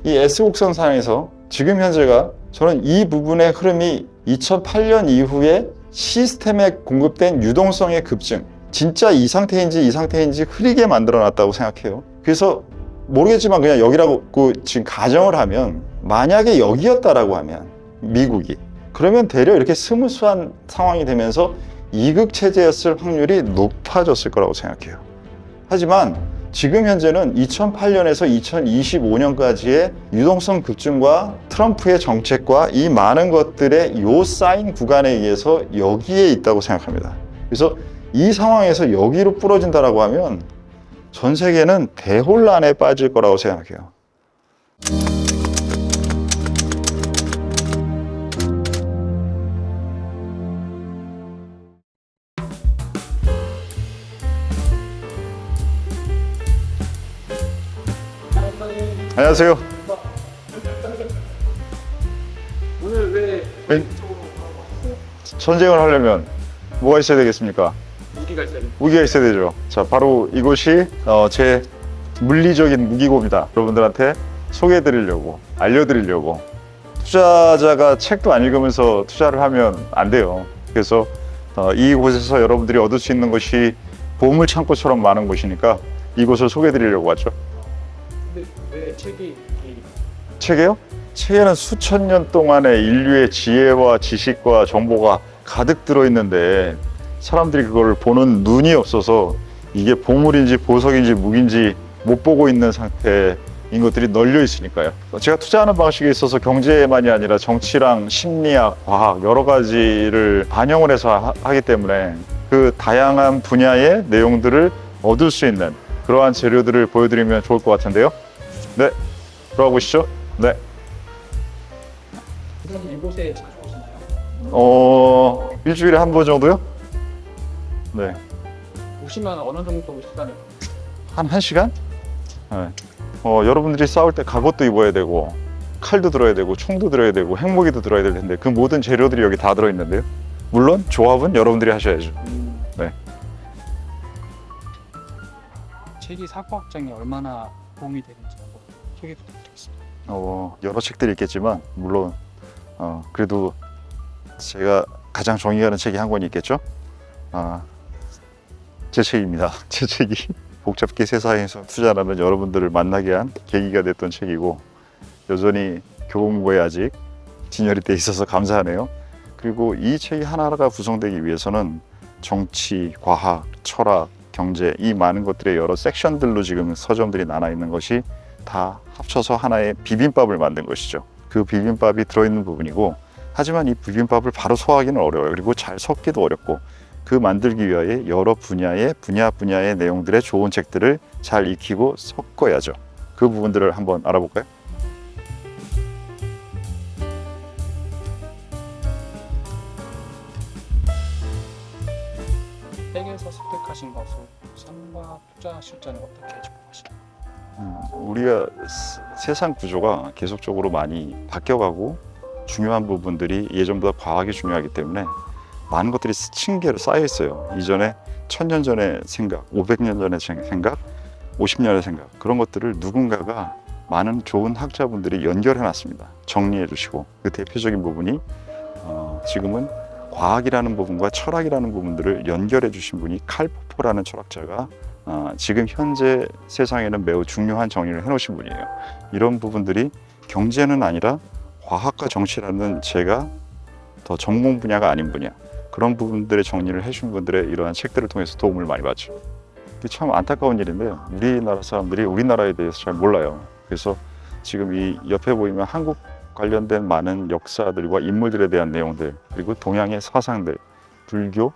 이 S곡선상에서 지금 현재가 저는 이 부분의 흐름이 2008년 이후에 시스템에 공급된 유동성의 급증, 진짜 이 상태인지 흐리게 만들어 놨다고 생각해요. 그래서 모르겠지만 그냥 여기라고 지금 가정을 하면, 만약에 여기였다라고 하면 미국이, 그러면 대려 이렇게 스무스한 상황이 되면서 이극 체제였을 확률이 높아졌을 거라고 생각해요. 하지만 지금 현재는 2008년에서 2025년까지의 유동성 급증과 트럼프의 정책과 이 많은 것들의 요 쌓인 구간에 의해서 여기에 있다고 생각합니다. 그래서 이 상황에서 여기로 부러진다라고 하면 전 세계는 대혼란에 빠질 거라고 생각해요. 안녕하세요. 오늘 왜 전쟁을 하려면 뭐가 있어야 되겠습니까? 무기가 있어야 돼? 무기가 있어야 되죠. 자, 바로 이곳이 제 물리적인 무기고입니다. 여러분들한테 소개해드리려고, 알려드리려고. 투자자가 책도 안 읽으면서 투자를 하면 안 돼요. 그래서 이곳에서 여러분들이 얻을 수 있는 것이 보물 창고처럼 많은 곳이니까 이곳을 소개해드리려고 왔죠. 근데 왜 책이 책이요? 책에는 수천 년 동안의 인류의 지혜와 지식과 정보가 가득 들어있는데 사람들이 그걸 보는 눈이 없어서 이게 보물인지 보석인지 무기인지 못 보고 있는 상태인 것들이 널려 있으니까요. 제가 투자하는 방식에 있어서 경제만이 아니라 정치랑 심리학, 과학 여러 가지를 반영을 해서 하기 때문에 그 다양한 분야의 내용들을 얻을 수 있는 그러한 재료들을 보여드리면 좋을 것 같은데요. 네, 들어가 보시죠. 네. 그럼 이곳에 자주 오시나요? 일주일에 한 번 정도요? 네. 오시면 어느 정도 시간을? 한 1시간? 네. 여러분들이 싸울 때 갑옷도 입어야 되고 칼도 들어야 되고 총도 들어야 되고 핵무기도 들어야 될 텐데 그 모든 재료들이 여기 다 들어있는데요. 물론 조합은 여러분들이 하셔야죠. 네. 책이 사고 확장에 얼마나 도움이 되는지 한번 소개 부탁드리겠습니다. 여러 책들이 있겠지만 물론 그래도 제가 가장 정의 가는 책이 한 권이 있겠죠. 제 책입니다. 제 책이 복잡게 세상에서 투자라는 여러분들을 만나게 한 계기가 됐던 책이고 여전히 교보문고에 아직 진열이 돼 있어서 감사하네요. 그리고 이 책이 하나하나가 구성되기 위해서는 정치, 과학, 철학, 경제 이 많은 것들의 여러 섹션들로 지금 서점들이 나눠 있는 것이 다 합쳐서 하나의 비빔밥을 만든 것이죠. 그 비빔밥이 들어있는 부분이고 하지만 이 비빔밥을 바로 소화하기는 어려워요. 그리고 잘 섞기도 어렵고 그 만들기 위하여 여러 분야의 내용들의 좋은 책들을 잘 익히고 섞어야죠. 그 부분들을 한번 알아볼까요? 책에서 습득하신 것을 삶과 투자 실전에 어떻게 적용하시나요? 우리가 세상 구조가 계속적으로 많이 바뀌어가고 중요한 부분들이 예전보다 과학이 중요하기 때문에 많은 것들이 층계로 쌓여 있어요. 이전에 1000년 전의 생각, 500년 전의 생각, 50년의 생각 그런 것들을 누군가가 많은 좋은 학자분들이 연결해 놨습니다. 정리해 주시고 그 대표적인 부분이 지금은 과학이라는 부분과 철학이라는 부분들을 연결해 주신 분이 칼 포퍼라는 철학자가 지금 현재 세상에는 매우 중요한 정리를 해놓으신 분이에요. 이런 부분들이 경제는 아니라 과학과 정치라는 제가 더 전공 분야가 아닌 분야 그런 부분들의 정리를 해주신 분들의 이러한 책들을 통해서 도움을 많이 받죠. 이게 참 안타까운 일인데요. 우리나라 사람들이 우리나라에 대해서 잘 몰라요. 그래서 지금 이 옆에 보이면 한국 관련된 많은 역사들과 인물들에 대한 내용들 그리고 동양의 사상들, 불교,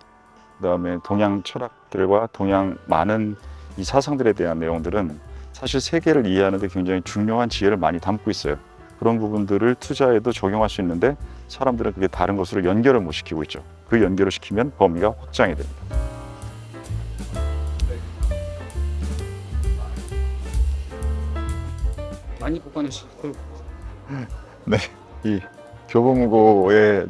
그다음에 동양 철학들과 동양 많은 이 사상들에 대한 내용들은 사실 세계를 이해하는 데 굉장히 중요한 지혜를 많이 담고 있어요. 그런 부분들을 투자에도 적용할 수 있는데 사람들은 그게 다른 것으로 연결을 못 시키고 있죠. 그 연결을 시키면 범위가 확장이 됩니다. 많이 보관하시고 네, 이 교보문고의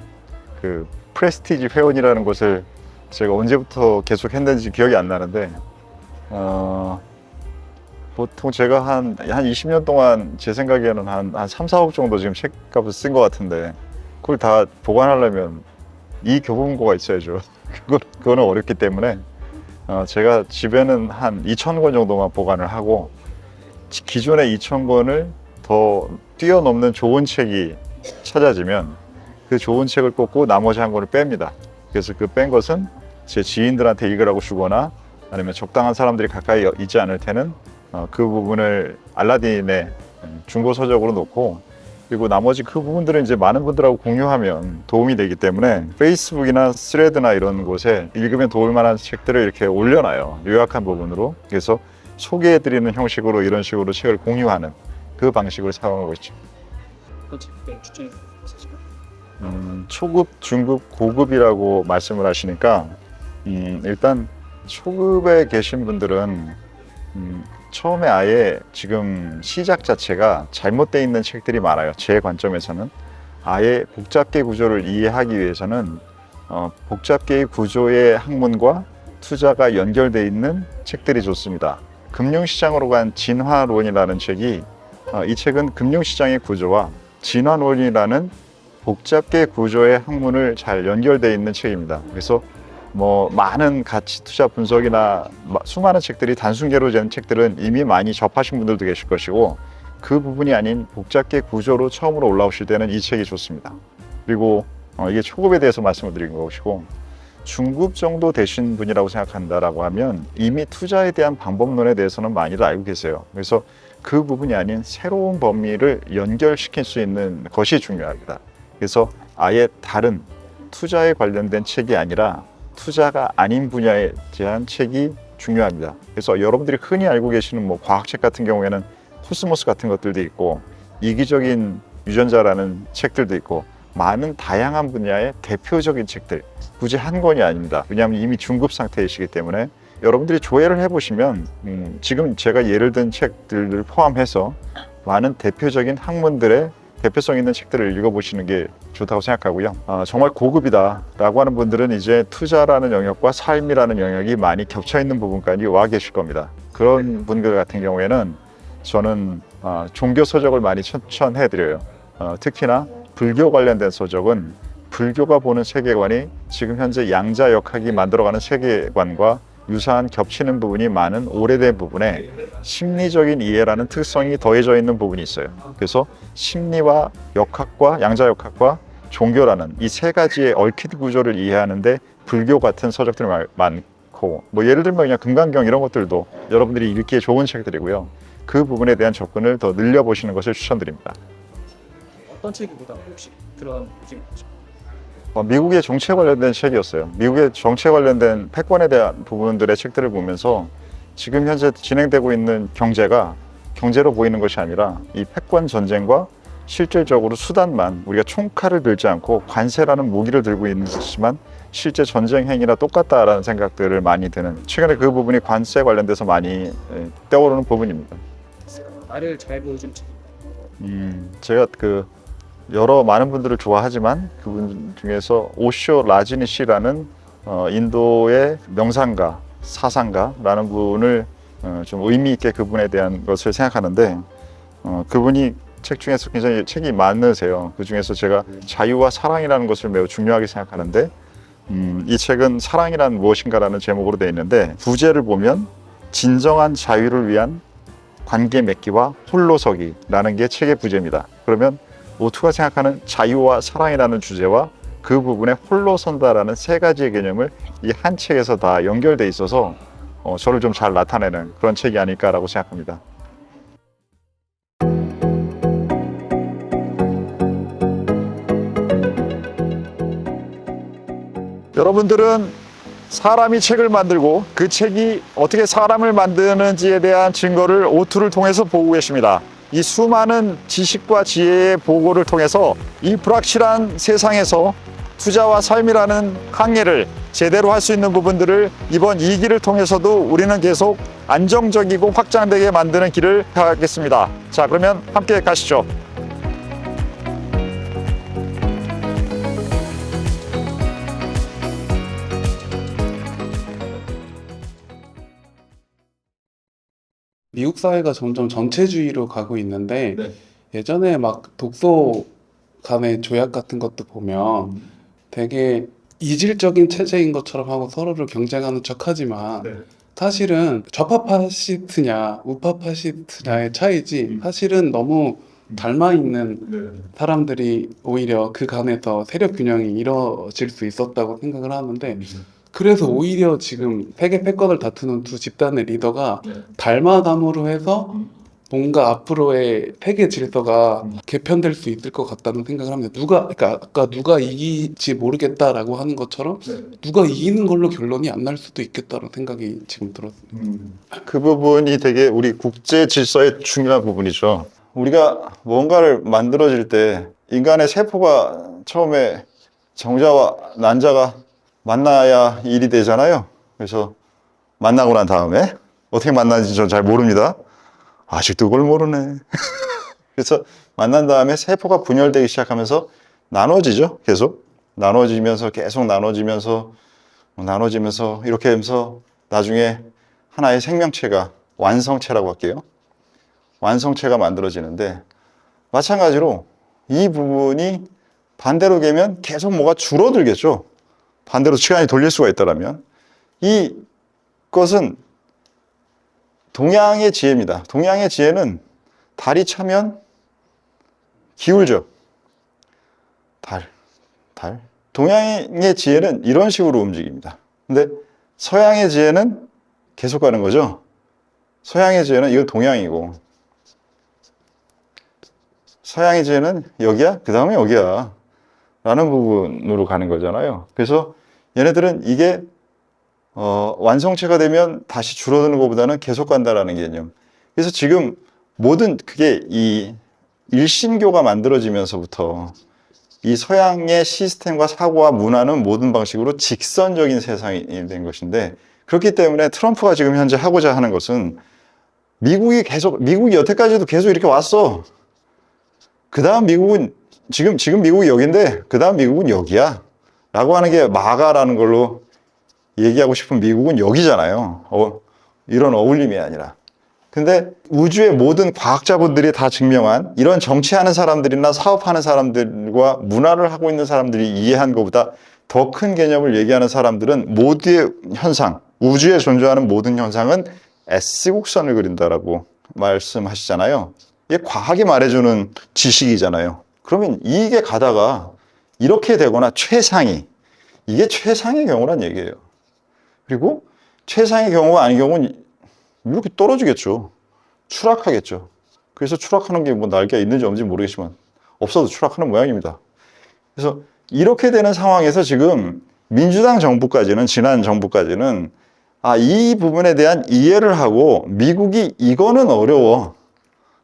그 프레스티지 회원이라는 곳을 제가 언제부터 계속 했는지 기억이 안 나는데 보통 제가 한 20년 동안 제 생각에는 한 3, 4억 정도 지금 책값을 쓴 것 같은데 그걸 다 보관하려면 이 교보문고가 있어야죠. 그거는 어렵기 때문에 제가 집에는 한 2,000권 정도만 보관을 하고 기존의 2,000권을 더 뛰어넘는 좋은 책이 찾아지면 그 좋은 책을 꽂고 나머지 한 권을 뺍니다. 그래서 그 뺀 것은 제 지인들한테 읽으라고 주거나 아니면 적당한 사람들이 가까이 있지 않을 때는 그 부분을 알라딘의 중고 서적으로 놓고 그리고 나머지 그 부분들은 이제 많은 분들하고 공유하면 도움이 되기 때문에 페이스북이나 스레드나 이런 곳에 읽으면 도울 만한 책들을 이렇게 올려놔요. 요약한 부분으로. 그래서 소개해드리는 형식으로 이런 식으로 책을 공유하는 그 방식을 사용하고 있죠. 어떤 책을 추천해 주실까요? 초급, 중급, 고급이라고 말씀을 하시니까 일단 초급에 계신 분들은 처음에 아예 지금 시작 자체가 잘못되어 있는 책들이 많아요. 제 관점에서는 아예 복잡계 구조를 이해하기 위해서는 복잡계의 구조의 학문과 투자가 연결되어 있는 책들이 좋습니다. 금융시장으로 간 진화론이라는 책이 이 책은 금융시장의 구조와 진화론이라는 복잡계 구조의 학문을 잘 연결되어 있는 책입니다. 그래서 많은 가치 투자 분석이나 수많은 책들이 단순계로 된 책들은 이미 많이 접하신 분들도 계실 것이고 그 부분이 아닌 복잡계 구조로 처음으로 올라오실 때는 이 책이 좋습니다. 그리고 이게 초급에 대해서 말씀을 드린 것이고 중급 정도 되신 분이라고 생각한다라고 하면 이미 투자에 대한 방법론에 대해서는 많이들 알고 계세요. 그래서 그 부분이 아닌 새로운 범위를 연결시킬 수 있는 것이 중요합니다. 그래서 아예 다른 투자에 관련된 책이 아니라 투자가 아닌 분야에 대한 책이 중요합니다. 그래서 여러분들이 흔히 알고 계시는 과학책 같은 경우에는 코스모스 같은 것들도 있고 이기적인 유전자라는 책들도 있고 많은 다양한 분야의 대표적인 책들 굳이 한 권이 아닙니다. 왜냐하면 이미 중급 상태이시기 때문에 여러분들이 조회를 해보시면 지금 제가 예를 든 책들을 포함해서 많은 대표적인 학문들의 대표성 있는 책들을 읽어보시는 게 좋다고 생각하고요. 정말 고급이다라고 하는 분들은 이제 투자라는 영역과 삶이라는 영역이 많이 겹쳐있는 부분까지 와 계실 겁니다. 그런 분들 같은 경우에는 저는 종교 서적을 많이 추천해드려요. 특히나 불교 관련된 서적은 불교가 보는 세계관이 지금 현재 양자역학이 만들어가는 세계관과 유사한 겹치는 부분이 많은 오래된 부분에 심리적인 이해라는 특성이 더해져 있는 부분이 있어요. 그래서 심리와 역학과 양자역학과 종교라는 이 세 가지의 얽힌 구조를 이해하는데 불교 같은 서적들이 많고 예를 들면 그냥 금강경 이런 것들도 여러분들이 읽기에 좋은 책들이고요. 그 부분에 대한 접근을 더 늘려보시는 것을 추천드립니다. 어떤 책이보다 혹시 그런 느낌이 나죠? 미국의 정치에 관련된 책이었어요. 미국의 정치에 관련된 패권에 대한 부분들의 책들을 보면서 지금 현재 진행되고 있는 경제가 경제로 보이는 것이 아니라 이 패권 전쟁과 실질적으로 수단만 우리가 총칼을 들지 않고 관세라는 무기를 들고 있지만 실제 전쟁 행위나 똑같다라는 생각들을 많이 드는 최근에 그 부분이 관세에 관련돼서 많이 떠오르는 부분입니다. 나를 잘 보여준 책. 제가 여러 많은 분들을 좋아하지만 그분 중에서 오쇼 라지니시라는 인도의 명상가, 사상가라는 분을 좀 의미 있게 그분에 대한 것을 생각하는데 그분이 책 중에서 굉장히 책이 많으세요. 그 중에서 제가 자유와 사랑이라는 것을 매우 중요하게 생각하는데 이 책은 사랑이란 무엇인가라는 제목으로 되어 있는데 부제를 보면 진정한 자유를 위한 관계 맺기와 홀로서기라는 게 책의 부제입니다. 그러면 오투가 생각하는 자유와 사랑이라는 주제와 그 부분에 홀로 선다라는 세 가지의 개념을 이 한 책에서 다 연결돼 있어서 저를 좀 잘 나타내는 그런 책이 아닐까라고 생각합니다. 여러분들은 사람이 책을 만들고 그 책이 어떻게 사람을 만드는지에 대한 증거를 오투를 통해서 보고 계십니다. 이 수많은 지식과 지혜의 보고를 통해서 이 불확실한 세상에서 투자와 삶이라는 항해를 제대로 할 수 있는 부분들을 이번 2기를 통해서도 우리는 계속 안정적이고 확장되게 만드는 길을 가겠습니다. 자, 그러면 함께 가시죠. 미국 사회가 점점 전체주의로 가고 있는데 네. 예전에 막 독소 간의 조약 같은 것도 보면 되게 이질적인 체제인 것처럼 하고 서로를 경쟁하는 척하지만 네. 사실은 좌파 파시스트냐 우파 파시스트냐의 차이지 사실은 너무 닮아 있는 사람들이 오히려 그 간에서 세력 균형이 이뤄질 수 있었다고 생각을 하는데 그래서 오히려 지금 세계 패권을 다투는 두 집단의 리더가 닮아감으로 해서 뭔가 앞으로의 세계 질서가 개편될 수 있을 것 같다는 생각을 합니다. 그러니까 아까 누가 이길지 모르겠다라고 하는 것처럼 누가 이기는 걸로 결론이 안 날 수도 있겠다는 생각이 지금 들었습니다. 그 부분이 되게 우리 국제 질서의 중요한 부분이죠. 우리가 뭔가를 만들어질 때 인간의 세포가 처음에 정자와 난자가 만나야 일이 되잖아요. 그래서 만나고 난 다음에 어떻게 만나는지 전 잘 모릅니다. 아직도 그걸 모르네. 그래서 만난 다음에 세포가 분열되기 시작하면서 나눠지죠. 계속 나눠지면서 계속 나눠지면서 이렇게 하면서 나중에 하나의 생명체가 완성체라고 할게요. 완성체가 만들어지는데 마찬가지로 이 부분이 반대로 되면 계속 뭐가 줄어들겠죠. 반대로 시간이 돌릴 수가 있다면 이것은 동양의 지혜입니다. 동양의 지혜는 달이 차면 기울죠. 달. 동양의 지혜는 이런 식으로 움직입니다. 근데 서양의 지혜는 계속 가는 거죠. 서양의 지혜는 이건 동양이고 서양의 지혜는 여기야? 그 다음에 여기야. 라는 부분으로 가는 거잖아요. 그래서 얘네들은 이게 완성체가 되면 다시 줄어드는 것보다는 계속 간다라는 개념. 그래서 지금 모든 그게 이 일신교가 만들어지면서부터 이 서양의 시스템과 사고와 문화는 모든 방식으로 직선적인 세상이 된 것인데 그렇기 때문에 트럼프가 지금 현재 하고자 하는 것은 미국이 여태까지도 계속 이렇게 왔어. 그 다음 미국은 지금 미국이 여기인데 그 다음 미국은 여기야. 라고 하는 게 마가라는 걸로 얘기하고 싶은 미국은 여기잖아요. 이런 어울림이 아니라. 근데 우주의 모든 과학자분들이 다 증명한 이런 정치하는 사람들이나 사업하는 사람들과 문화를 하고 있는 사람들이 이해한 것보다 더 큰 개념을 얘기하는 사람들은 모두의 현상, 우주에 존재하는 모든 현상은 S곡선을 그린다라고 말씀하시잖아요. 이게 과학이 말해주는 지식이잖아요. 그러면 이게 가다가 이렇게 되거나 이게 최상의 경우란 얘기예요. 그리고 최상의 경우가 아닌 경우는 이렇게 떨어지겠죠. 추락하겠죠. 그래서 추락하는 게 뭐 날개가 있는지 없는지 모르겠지만 없어도 추락하는 모양입니다. 그래서 이렇게 되는 상황에서 지금 민주당 정부까지는 지난 정부까지는 이 부분에 대한 이해를 하고 미국이 이거는 어려워.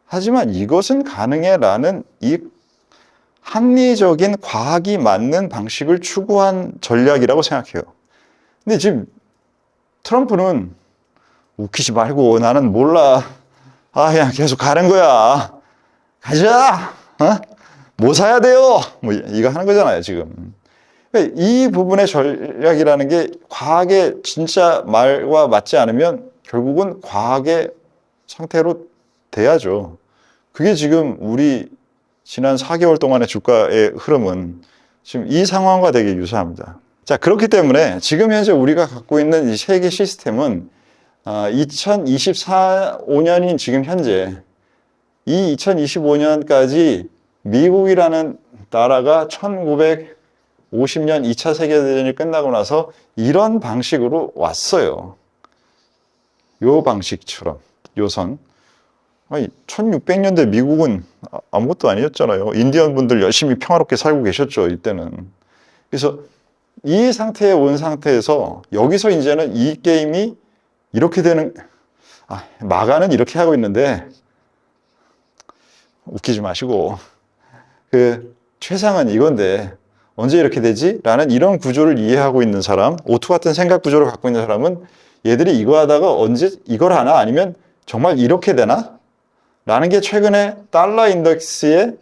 하지만 이것은 가능해라는 이 합리적인 과학이 맞는 방식을 추구한 전략이라고 생각해요. 근데 지금 트럼프는 웃기지 말고 나는 몰라. 그냥 계속 가는 거야. 가자. 뭐 사야 돼요? 뭐 이거 하는 거잖아요, 지금. 이 부분의 전략이라는 게 과학의 진짜 말과 맞지 않으면 결국은 과학의 상태로 돼야죠. 그게 지금 우리 지난 4개월 동안의 주가의 흐름은 지금 이 상황과 되게 유사합니다. 자, 그렇기 때문에 지금 현재 우리가 갖고 있는 이 세계 시스템은 2024-5년인 지금 현재 이 2025년까지 미국이라는 나라가 1950년 2차 세계대전이 끝나고 나서 이런 방식으로 왔어요. 요 방식처럼, 요선. 1600년대 미국은 아무것도 아니었잖아요. 인디언 분들 열심히 평화롭게 살고 계셨죠, 이때는. 그래서 이 상태에 온 상태에서 여기서 이제는 이 게임이 이렇게 되는, 마가는 이렇게 하고 있는데, 웃기지 마시고, 최상은 이건데, 언제 이렇게 되지? 라는 이런 구조를 이해하고 있는 사람, 오투 같은 생각 구조를 갖고 있는 사람은 얘들이 이거 하다가 언제 이걸 하나? 아니면 정말 이렇게 되나? 라는 게 최근에 달러 인덱스의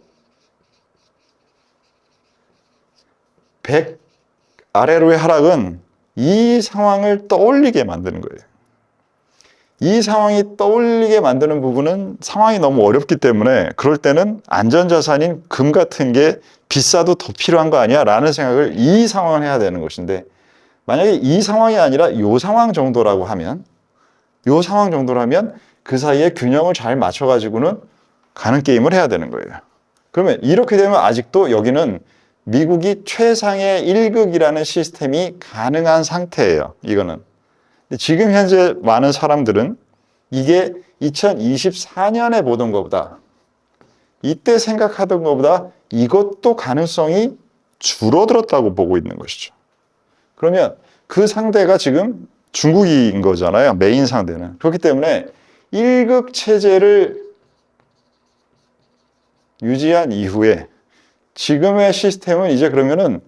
100 아래로의 하락은 이 상황을 떠올리게 만드는 거예요. 이 상황이 떠올리게 만드는 부분은 상황이 너무 어렵기 때문에 그럴 때는 안전자산인 금 같은 게 비싸도 더 필요한 거 아니야? 라는 생각을 이 상황을 해야 되는 것인데 만약에 이 상황이 아니라 이 상황 정도라고 하면 이 상황 정도라면 그 사이에 균형을 잘 맞춰가지고는 가는 게임을 해야 되는 거예요. 그러면 이렇게 되면 아직도 여기는 미국이 최상의 1극이라는 시스템이 가능한 상태예요. 이거는. 지금 현재 많은 사람들은 이게 2024년에 보던 것보다 이때 생각하던 것보다 이것도 가능성이 줄어들었다고 보고 있는 것이죠. 그러면 그 상대가 지금 중국인 거잖아요. 메인 상대는. 그렇기 때문에 1극 체제를 유지한 이후에 지금의 시스템은 이제 그러면은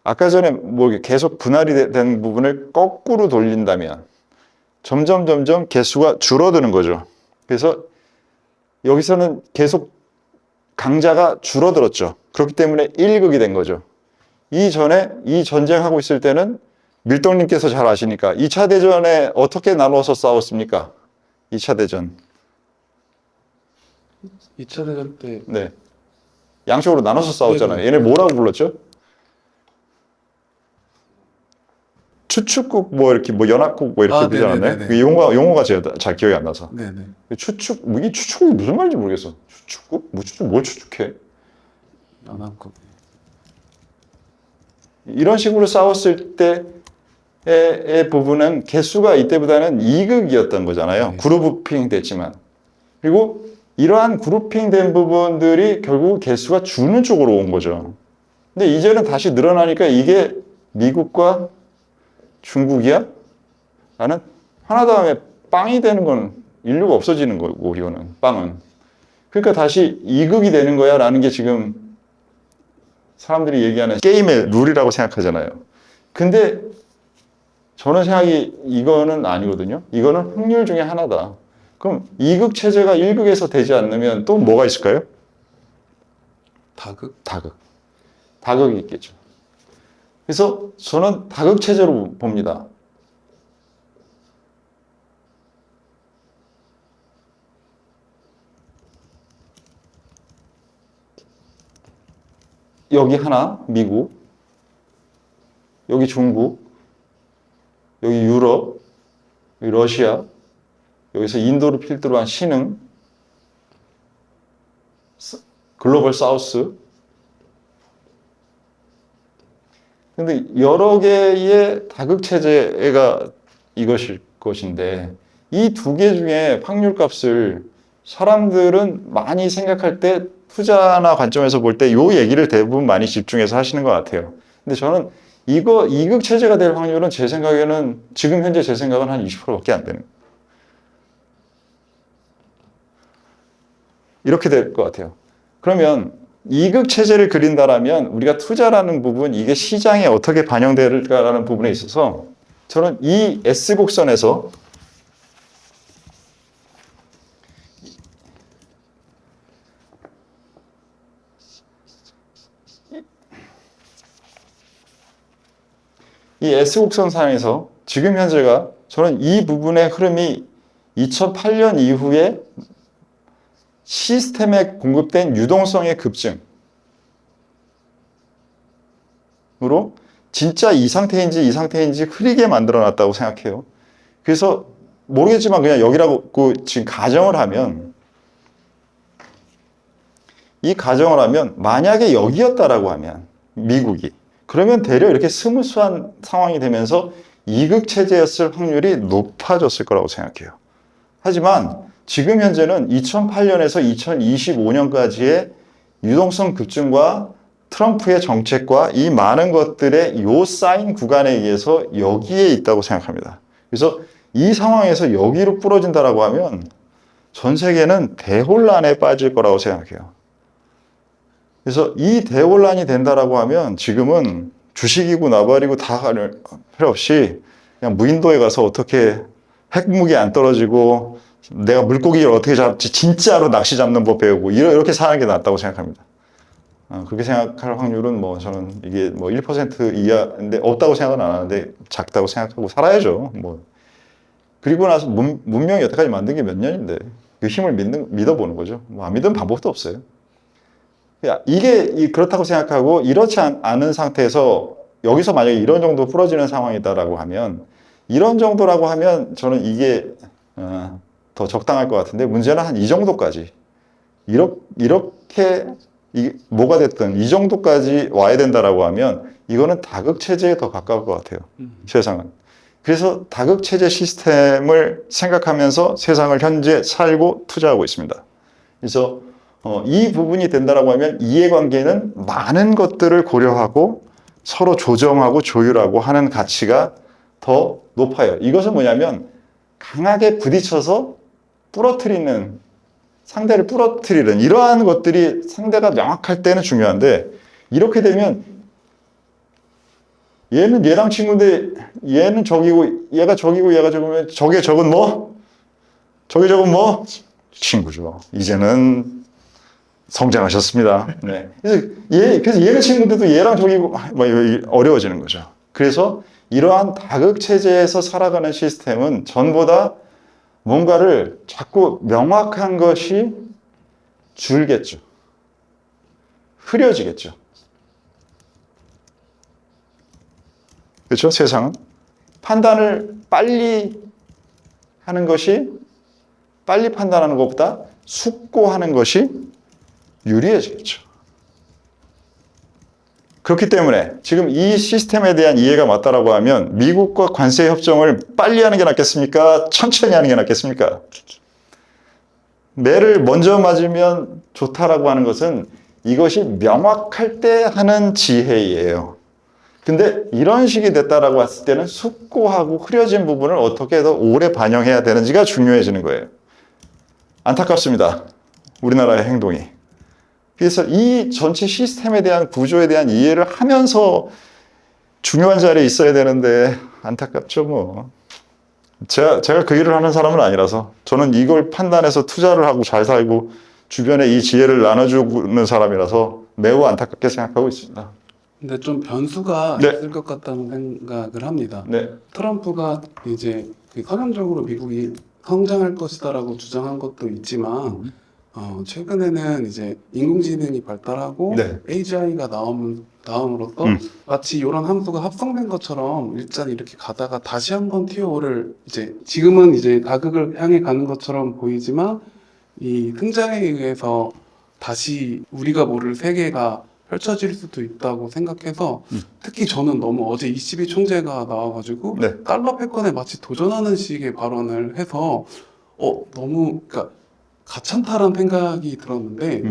아까 전에 뭐 계속 분할이 된 부분을 거꾸로 돌린다면 점점 개수가 줄어드는 거죠. 그래서 여기서는 계속 강자가 줄어들었죠. 그렇기 때문에 1극이 된 거죠. 이전에 이 전쟁하고 있을 때는 밀동님께서 잘 아시니까 2차 대전에 어떻게 나눠서 싸웠습니까? 2차 대전. 2차 대전 때 네. 양쪽으로 나눠서 싸웠잖아요. 네네. 얘네 뭐라고 불렀죠? 추축국 뭐 이렇게 뭐 연합국 뭐 이렇게 되지 않았나요? 네네네네. 그 용어가 제가 잘 기억이 안 나서. 네네. 추축 이게 추축이 무슨 말인지 모르겠어. 추축국? 뭐 추축 뭘 추축해? 연합국. 이런 식으로 싸웠을 때의 부분은 개수가 이때보다는 2극이었던 거잖아요. 네. 그룹핑 됐지만. 그리고 이러한 그룹핑 된 부분들이 결국 개수가 주는 쪽으로 온 거죠. 근데 이제는 다시 늘어나니까 이게 미국과 중국이야? 나는 하나 다음에 빵이 되는 건 인류가 없어지는 거고, 이거는, 빵은. 그러니까 다시 2극이 되는 거야 라는 게 지금 사람들이 얘기하는 게임의 룰이라고 생각하잖아요. 근데 저는 생각이 이거는 아니거든요. 이거는 확률 중에 하나다. 그럼 2극 체제가 1극에서 되지 않으면 또 뭐가 있을까요? 다극? 다극이 있겠죠. 그래서 저는 다극 체제로 봅니다. 여기 하나, 미국, 여기 중국, 여기 유럽, 여기 러시아, 여기서 인도를 필두로 한 신흥, 글로벌 사우스. 근데 여러 개의 다극 체제가 이것일 것인데 이 두 개 중에 확률 값을 사람들은 많이 생각할 때 투자나 관점에서 볼 때 이 얘기를 대부분 많이 집중해서 하시는 것 같아요. 근데 저는 이거 2극 체제가 될 확률은 제 생각에는 지금 현재 제 생각은 한 20%밖에 안 되는 거예요. 이렇게 될 것 같아요. 그러면 2극 체제를 그린다라면 우리가 투자라는 부분, 이게 시장에 어떻게 반영될까라는 부분에 있어서 저는 이 S곡선에서 이 S곡선 상에서 지금 현재가 저는 이 부분의 흐름이 2008년 이후에 시스템에 공급된 유동성의 급증으로 진짜 이 상태인지 흐리게 만들어 놨다고 생각해요. 그래서 모르겠지만 그냥 여기라고 지금 가정을 하면 이 가정을 하면 만약에 여기였다라고 하면 미국이 그러면 대략 이렇게 스무스한 상황이 되면서 2극 체제였을 확률이 높아졌을 거라고 생각해요. 하지만 지금 현재는 2008년에서 2025년까지의 유동성 급증과 트럼프의 정책과 이 많은 것들의 요 쌓인 구간에 의해서 여기에 있다고 생각합니다. 그래서 이 상황에서 여기로 부러진다라고 하면 전 세계는 대혼란에 빠질 거라고 생각해요. 그래서 이 대혼란이 된다라고 하면 지금은 주식이고 나발이고 다 필요 없이 그냥 무인도에 가서 어떻게 핵무기 안 떨어지고 내가 물고기를 어떻게 잡지 진짜로 낚시 잡는 법 배우고 이렇게 사는 게 낫다고 생각합니다. 그렇게 생각할 확률은 뭐 저는 이게 뭐 1% 이하인데 없다고 생각은 안 하는데 작다고 생각하고 살아야죠. 뭐 그리고 나서 문명이 여태까지 만든 게 몇 년인데 그 힘을 믿어보는 거죠. 뭐 안 믿는 방법도 없어요. 이게 그렇다고 생각하고 이렇지 않은 상태에서 여기서 만약에 이런 정도 부러지는 상황이다라고 하면 이런 정도라고 하면 저는 이게 더 적당할 것 같은데 문제는 한 이 정도까지 이렇게 뭐가 됐든 이 정도까지 와야 된다라고 하면 이거는 다극체제에 더 가까울 것 같아요. 세상은. 그래서 다극체제 시스템을 생각하면서 세상을 현재 살고 투자하고 있습니다. 그래서 이 부분이 된다라고 하면 이해관계는 많은 것들을 고려하고 서로 조정하고 조율하고 하는 가치가 더 높아요. 이것은 뭐냐면 강하게 부딪혀서 상대를 부러뜨리는 이러한 것들이 상대가 명확할 때는 중요한데 이렇게 되면 얘는 얘랑 친구인데 얘는 적이고 얘가 적이고 얘가 적으면 적의 적은 뭐? 적의 적은 뭐? 친구죠. 이제는 성장하셨습니다. 네. 그래서 얘는 친구인데도 얘랑 적이고 뭐 어려워지는 거죠. 그래서 이러한 다극체제에서 살아가는 시스템은 전보다 뭔가를 자꾸 명확한 것이 줄겠죠. 흐려지겠죠. 그렇죠? 세상은 판단을 빨리 하는 것이 빨리 판단하는 것보다 숙고하는 것이 유리해지겠죠. 그렇기 때문에 지금 이 시스템에 대한 이해가 맞다라고 하면 미국과 관세 협정을 빨리 하는 게 낫겠습니까? 천천히 하는 게 낫겠습니까? 매를 먼저 맞으면 좋다라고 하는 것은 이것이 명확할 때 하는 지혜예요. 근데 이런 식이 됐다라고 했을 때는 숙고하고 흐려진 부분을 어떻게 더 오래 반영해야 되는지가 중요해지는 거예요. 안타깝습니다. 우리나라의 행동이. 그래서 이 전체 시스템에 대한 구조에 대한 이해를 하면서 중요한 자리에 있어야 되는데 안타깝죠 뭐. 제가 그 일을 하는 사람은 아니라서 저는 이걸 판단해서 투자를 하고 잘 살고 주변에 이 지혜를 나눠주는 사람이라서 매우 안타깝게 생각하고 있습니다. 근데 좀 변수가 네. 있을 것 같다는 생각을 합니다. 네. 트럼프가 이제 서면적으로 미국이 성장할 것이다라고 주장한 것도 있지만 최근에는 이제 인공지능이 발달하고 네. AGI가 나옴으로써 마치 이런 함수가 합성된 것처럼 일단 이렇게 가다가 다시 한번 튀어오를 이제 지금은 이제 다극을 향해 가는 것처럼 보이지만 이 승자에 의해서 다시 우리가 모를 세계가 펼쳐질 수도 있다고 생각해서 특히 저는 너무 어제 ECB 총재가 나와가지고 네. 달러 패권에 마치 도전하는 식의 발언을 해서 너무 그러니까 가찬타란 생각이 들었는데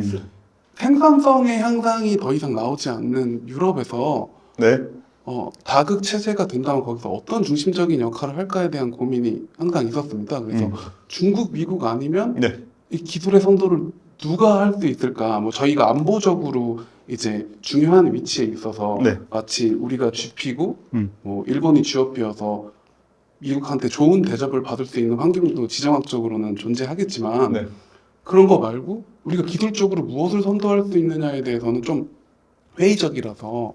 생산성의 향상이 더 이상 나오지 않는 유럽에서 네. 다극 체제가 된다면 거기서 어떤 중심적인 역할을 할까에 대한 고민이 항상 있었습니다. 그래서 중국, 미국 아니면 네. 이 기술의 선도를 누가 할 수 있을까? 뭐 저희가 안보적으로 이제 중요한 위치에 있어서 네. 마치 우리가 GP고 뭐 일본이 GOP여서 미국한테 좋은 대접을 받을 수 있는 환경도 지정학적으로는 존재하겠지만 네. 그런 거 말고 우리가 기술적으로 무엇을 선도할 수 있느냐에 대해서는 좀 회의적이라서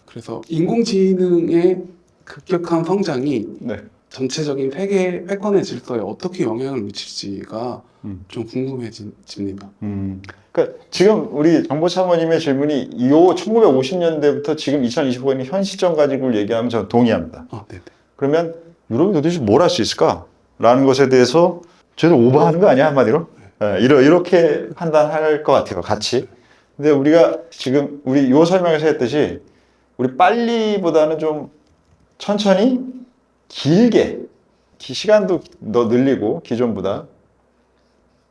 그래서 인공지능의 급격한 성장이 네. 전체적인 세계 패권의 질서에 어떻게 영향을 미칠지가 좀 궁금해집니다. 그러니까 지금 우리 정보차관님의 질문이 이 1950년대부터 지금 2025년 현 시점 가지고 얘기하면 저는 동의합니다. 네네. 그러면 유럽이 도대체 뭘 할 수 있을까? 라는 것에 대해서 쟤들 오버하는 거 아니야 한마디로? 네, 이렇게 판단할 것 같아요 같이. 근데 우리가 지금 우리 요 설명에서 했듯이 우리 빨리보다는 좀 천천히 길게 시간도 더 늘리고 기존보다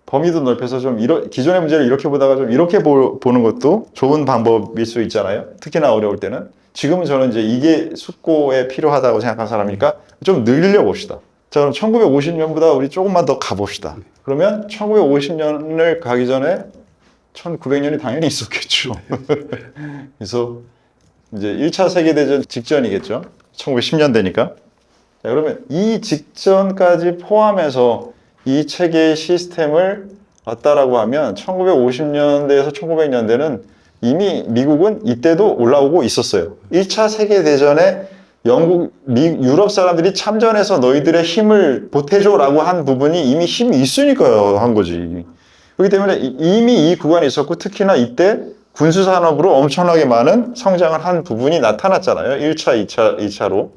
범위도 넓혀서 좀 기존의 문제를 이렇게 보다가 좀 이렇게 보는 것도 좋은 방법일 수 있잖아요. 특히나 어려울 때는. 지금은 저는 이제 이게 숙고에 필요하다고 생각하는 사람이니까 좀 늘려 봅시다. 자, 그럼 1950년보다 우리 조금만 더 가봅시다. 그러면 1950년을 가기 전에 1900년이 당연히 있었겠죠. 그래서 이제 1차 세계대전 직전이겠죠. 1910년대니까. 자, 그러면 이 직전까지 포함해서 이 체계의 시스템을 왔다라고 하면 1950년대에서 1900년대는 이미 미국은 이때도 올라오고 있었어요. 1차 세계대전에 유럽 사람들이 참전해서 너희들의 힘을 보태줘라고 한 부분이 이미 힘이 있으니까요, 한 거지. 그렇기 때문에 이미 이 구간에 있었고, 특히나 이때 군수산업으로 엄청나게 많은 성장을 한 부분이 나타났잖아요. 1차, 2차로.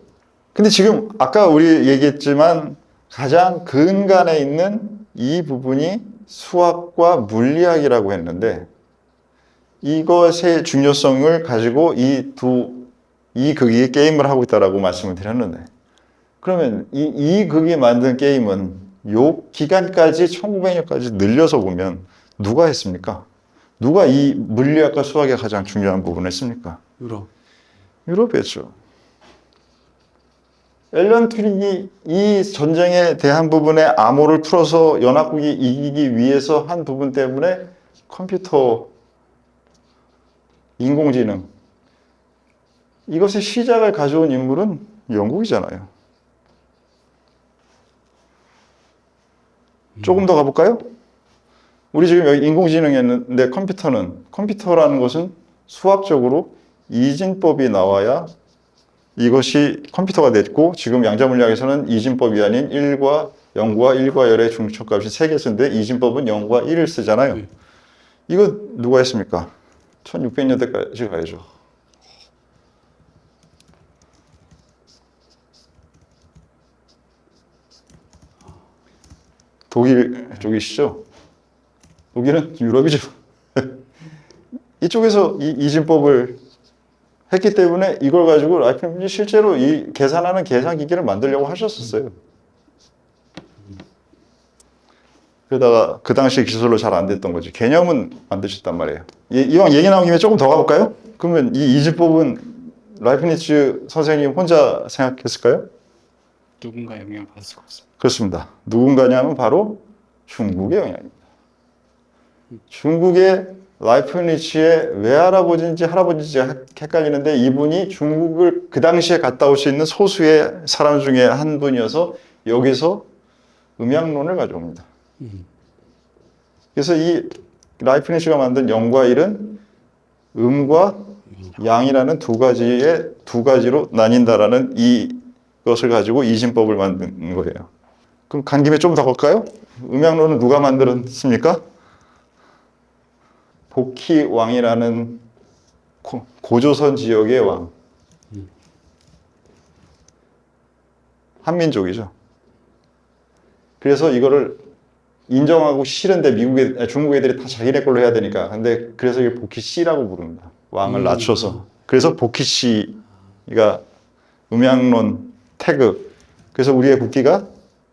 근데 지금 아까 우리 얘기했지만 가장 근간에 있는 이 부분이 수학과 물리학이라고 했는데, 이것의 중요성을 가지고 이 극이 게임을 하고 있다라고 말씀을 드렸는데, 그러면 이 극이 만든 게임은 요 기간까지 1900년까지 늘려서 보면 누가 했습니까? 누가 이 물리학과 수학의 가장 중요한 부분을 했습니까? 유럽이 했죠. 앨런 튜링이 이 전쟁에 대한 부분에 암호를 풀어서 연합국이 이기기 위해서 한 부분 때문에 컴퓨터, 인공지능, 이것의 시작을 가져온 인물은 영국이잖아요. 조금 더 가볼까요? 우리 지금 여기 인공지능이 했는데 컴퓨터라는 것은 수학적으로 이진법이 나와야 이것이 컴퓨터가 됐고, 지금 양자물리학에서는 이진법이 아닌 1과 0과 1과 열의 중첩값이 3개 쓰는데 이진법은 0과 1을 쓰잖아요. 이거 누가 했습니까? 1600년대까지 가야죠. 독일 쪽이시죠? 독일은 유럽이죠. 이쪽에서 이 이진법을 했기 때문에 이걸 가지고 라이프니츠 실제로 이 계산하는 계산기기를 만들려고 하셨었어요. 그러다가 그 당시 기술로 잘 안 됐던 거지. 개념은 만드셨단 말이에요. 이왕 얘기 나온 김에 조금 더 가볼까요? 그러면 이 이진법은 라이프니츠 선생님 혼자 생각했을까요? 누군가 영향을 받을 수가 없습니다. 그렇습니다. 누군가냐면 바로 중국의 영향입니다. 중국의 라이프니츠의 외할아버지인지 할아버지인지 헷갈리는데, 이분이 중국을 그 당시에 갔다 올 수 있는 소수의 사람 중에 한 분이어서 여기서 음양론을 가져옵니다. 그래서 이 라이프니츠가 만든 0과 1은 음과 양이라는 두 가지로 나뉜다라는 이것을 가지고 이진법을 만든 거예요. 그럼 간 김에 좀 더 갈까요? 음양론은 누가 만들었습니까? 복희왕이라는 고조선 지역의 왕. 한민족이죠. 그래서 이거를 인정하고 싫은데 중국 애들이 다 자기네 걸로 해야 되니까. 근데 그래서 이게 복희씨라고 부릅니다. 왕을 낮춰서. 그래서 복희씨가 음양론 태극. 그래서 우리의 국기가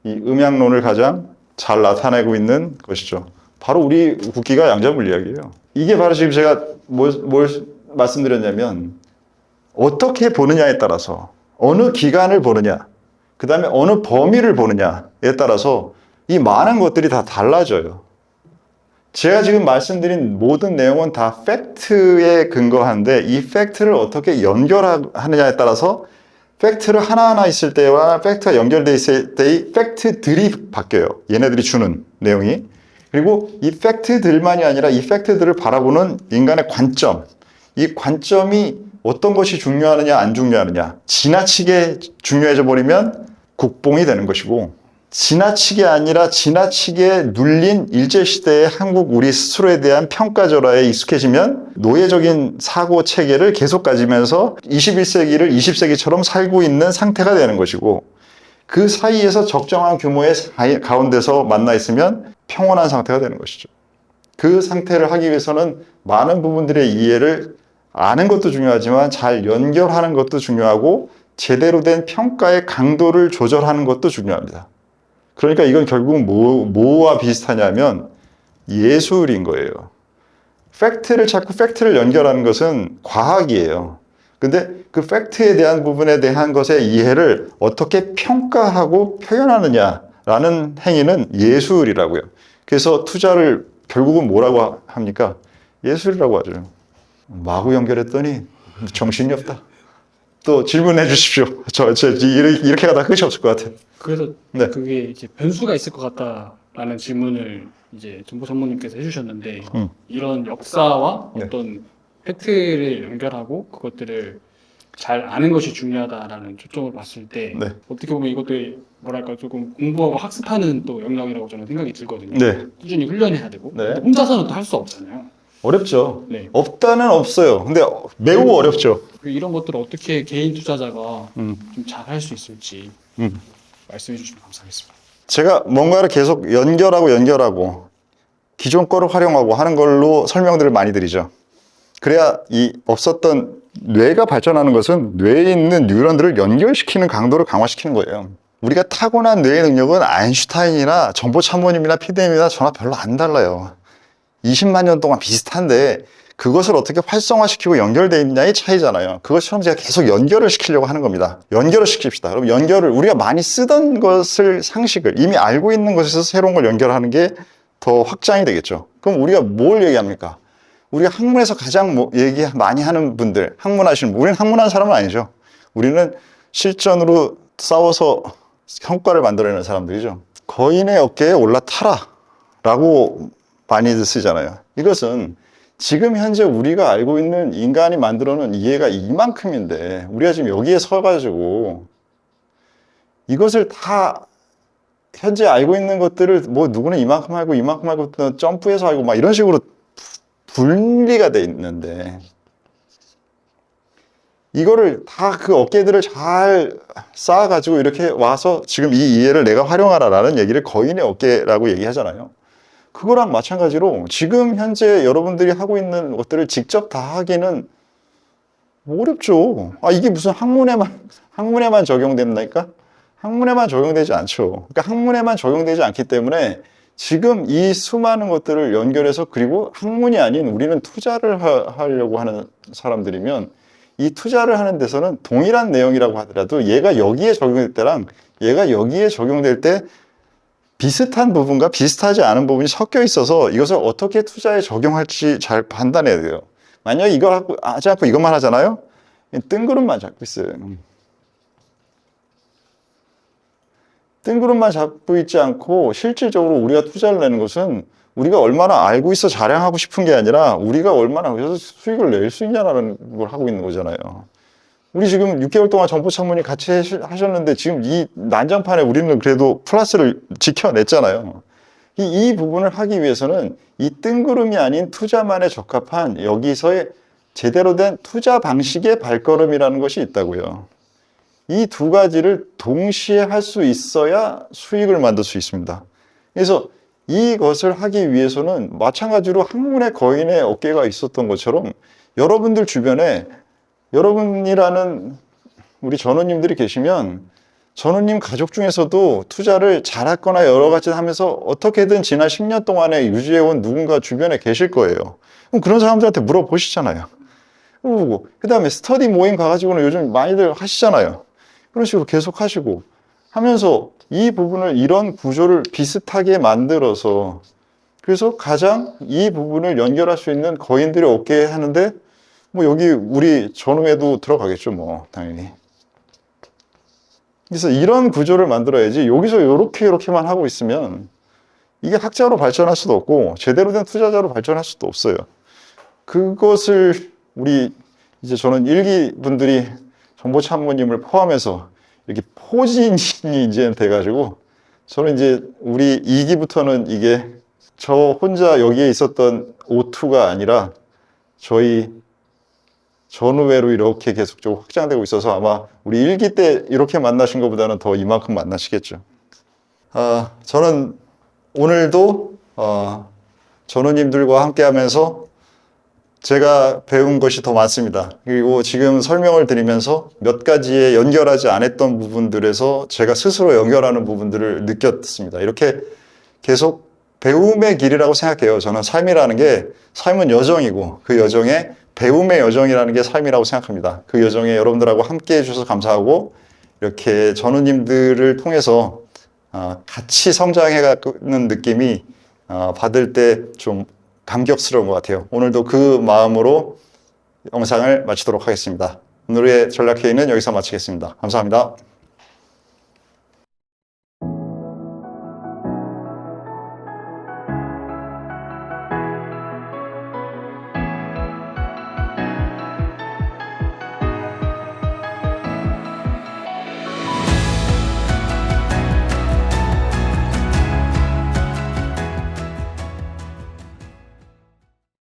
이 음양론을 가장 잘 나타내고 있는 것이죠. 바로 우리 국기가 양자물리학이에요. 이게 바로 지금 제가 뭘 말씀드렸냐면, 어떻게 보느냐에 따라서, 어느 기간을 보느냐, 그 다음에 어느 범위를 보느냐에 따라서 이 많은 것들이 다 달라져요. 제가 지금 말씀드린 모든 내용은 다 팩트에 근거한데, 이 팩트를 어떻게 연결하느냐에 따라서 팩트를 하나하나 있을 때와 팩트가 연결되어 있을 때의 팩트들이 바뀌어요. 얘네들이 주는 내용이. 그리고 이 팩트들만이 아니라 이 팩트들을 바라보는 인간의 관점, 이 관점이 어떤 것이 중요하느냐 안 중요하느냐, 지나치게 중요해져 버리면 국뽕이 되는 것이고, 지나치게 아니라 지나치게 눌린 일제시대의 한국 우리 스스로에 대한 평가절하에 익숙해지면 노예적인 사고 체계를 계속 가지면서 21세기를 20세기처럼 살고 있는 상태가 되는 것이고, 그 사이에서 적정한 규모의 가운데서 만나 있으면 평온한 상태가 되는 것이죠. 그 상태를 하기 위해서는 많은 부분들의 이해를 아는 것도 중요하지만 잘 연결하는 것도 중요하고, 제대로 된 평가의 강도를 조절하는 것도 중요합니다. 그러니까 이건 결국은 뭐와 비슷하냐면 예술인 거예요. 팩트를 찾고 팩트를 연결하는 것은 과학이에요. 근데 그 팩트에 대한 부분에 대한 것의 이해를 어떻게 평가하고 표현하느냐라는 행위는 예술이라고요. 그래서 투자를 결국은 뭐라고 합니까? 예술이라고 하죠. 마구 연결했더니 정신이 없다. 또 질문해 주십시오. 이렇게 가다 끝이 없을 것 같아요. 그래서 네. 그게 이제 변수가 있을 것 같다라는 질문을 이제 정보 전문님께서 해주셨는데, 이런 역사와 네. 어떤 팩트를 연결하고 그것들을 잘 아는 것이 중요하다라는 초점을 봤을 때 네. 어떻게 보면 이것도 뭐랄까 조금 공부하고 학습하는 또 영역이라고 저는 생각이 들거든요. 네. 꾸준히 훈련해야 되고 네. 근데 혼자서는 또 할 수 없잖아요. 어렵죠. 네. 없다는 없어요. 근데 매우 어렵죠. 이런 것들을 어떻게 개인 투자자가 음. 좀 잘 할 수 있을지 음. 말씀해 주시면 감사하겠습니다. 제가 뭔가를 계속 연결하고 기존 거를 활용하고 하는 걸로 설명들을 많이 드리죠. 그래야 이 없었던 뇌가 발전하는 것은 뇌에 있는 뉴런들을 연결시키는 강도를 강화시키는 거예요. 우리가 타고난 뇌의 능력은 아인슈타인이나 정보참모님이나 PDM이나 저나 별로 안 달라요. 20만 년 동안 비슷한데 그것을 어떻게 활성화시키고 연결되어 있냐의 차이잖아요. 그것처럼 제가 계속 연결을 시키려고 하는 겁니다. 연결을 시킵시다. 그럼 연결을 우리가 많이 쓰던 것을 상식을 이미 알고 있는 것에서 새로운 걸 연결하는 게 더 확장이 되겠죠. 그럼 우리가 뭘 얘기합니까? 우리가 학문에서 가장 얘기 많이 하는 분들, 학문하시는 분, 우리는 학문한 사람은 아니죠. 우리는 실전으로 싸워서 성과를 만들어내는 사람들이죠. 거인의 어깨에 올라타라 라고 많이들 쓰잖아요. 이것은 지금 현재 우리가 알고 있는 인간이 만들어놓은 이해가 이만큼인데 우리가 지금 여기에 서가지고 이것을 다 현재 알고 있는 것들을 뭐 누구는 이만큼 알고 또 점프해서 알고 막 이런 식으로 분리가 돼 있는데 이거를 다 그 어깨들을 잘 쌓아가지고 이렇게 와서 지금 이 이해를 내가 활용하라라는 얘기를 거인의 어깨라고 얘기하잖아요. 그거랑 마찬가지로 지금 현재 여러분들이 하고 있는 것들을 직접 다 하기는 어렵죠. 이게 무슨 학문에만 적용된다니까? 학문에만 적용되지 않죠. 그러니까 학문에만 적용되지 않기 때문에 지금 이 수많은 것들을 연결해서 그리고 학문이 아닌 우리는 투자를 하려고 하는 사람들이면 이 투자를 하는 데서는 동일한 내용이라고 하더라도 얘가 여기에 적용될 때랑 얘가 여기에 적용될 때 비슷한 부분과 비슷하지 않은 부분이 섞여 있어서 이것을 어떻게 투자에 적용할지 잘 판단해야 돼요. 만약에 이걸 하지 않고 이것만 하잖아요? 뜬구름만 잡고 있어요. 뜬구름만 잡고 있지 않고 실질적으로 우리가 투자를 내는 것은 우리가 얼마나 알고 있어 자랑하고 싶은 게 아니라 우리가 얼마나 그래서 수익을 낼 수 있냐라는 걸 하고 있는 거잖아요. 우리 지금 6개월 동안 정보참모님 같이 하셨는데 지금 이 난장판에 우리는 그래도 플러스를 지켜냈잖아요. 이 부분을 하기 위해서는 이 뜬구름이 아닌 투자만에 적합한 여기서의 제대로 된 투자 방식의 발걸음이라는 것이 있다고요. 이 두 가지를 동시에 할 수 있어야 수익을 만들 수 있습니다. 그래서 이것을 하기 위해서는 마찬가지로 학문의 거인의 어깨가 있었던 것처럼 여러분들 주변에 여러분이라는 우리 전우님들이 계시면 전우님 가족 중에서도 투자를 잘했거나 여러 가지 하면서 어떻게든 지난 10년 동안에 유지해온 누군가 주변에 계실 거예요. 그럼 그런 사람들한테 물어보시잖아요. 그 다음에 스터디 모임 가가지고는 요즘 많이들 하시잖아요. 그런 식으로 계속 하시고 하면서 이 부분을 이런 구조를 비슷하게 만들어서 그래서 가장 이 부분을 연결할 수 있는 거인들이 어깨에 하는데 뭐 여기 우리 전후에도 들어가겠죠 뭐 당연히. 그래서 이런 구조를 만들어야지 여기서 이렇게만 하고 있으면 이게 학자로 발전할 수도 없고 제대로 된 투자자로 발전할 수도 없어요. 그것을 우리 이제 저는 일기 분들이 정보참모님을 포함해서 이렇게 포진이 이제 돼가지고 저는 이제 우리 2기부터는 이게 저 혼자 여기에 있었던 O2가 아니라 저희 전후회로 이렇게 계속적으로 확장되고 있어서 아마 우리 1기 때 이렇게 만나신 것보다는 더 이만큼 만나시겠죠. 저는 오늘도 전우님들과 함께 하면서 제가 배운 것이 더 많습니다. 그리고 지금 설명을 드리면서 몇 가지에 연결하지 않았던 부분들에서 제가 스스로 연결하는 부분들을 느꼈습니다. 이렇게 계속 배움의 길이라고 생각해요. 저는 삶이라는 게 삶은 여정이고 그 여정에 배움의 여정이라는 게 삶이라고 생각합니다. 그 여정에 여러분들하고 함께 해주셔서 감사하고 이렇게 전우님들을 통해서 같이 성장해가는 느낌이 받을 때 좀 감격스러운 것 같아요. 오늘도 그 마음으로 영상을 마치도록 하겠습니다. 오늘의 전략회의는 여기서 마치겠습니다. 감사합니다.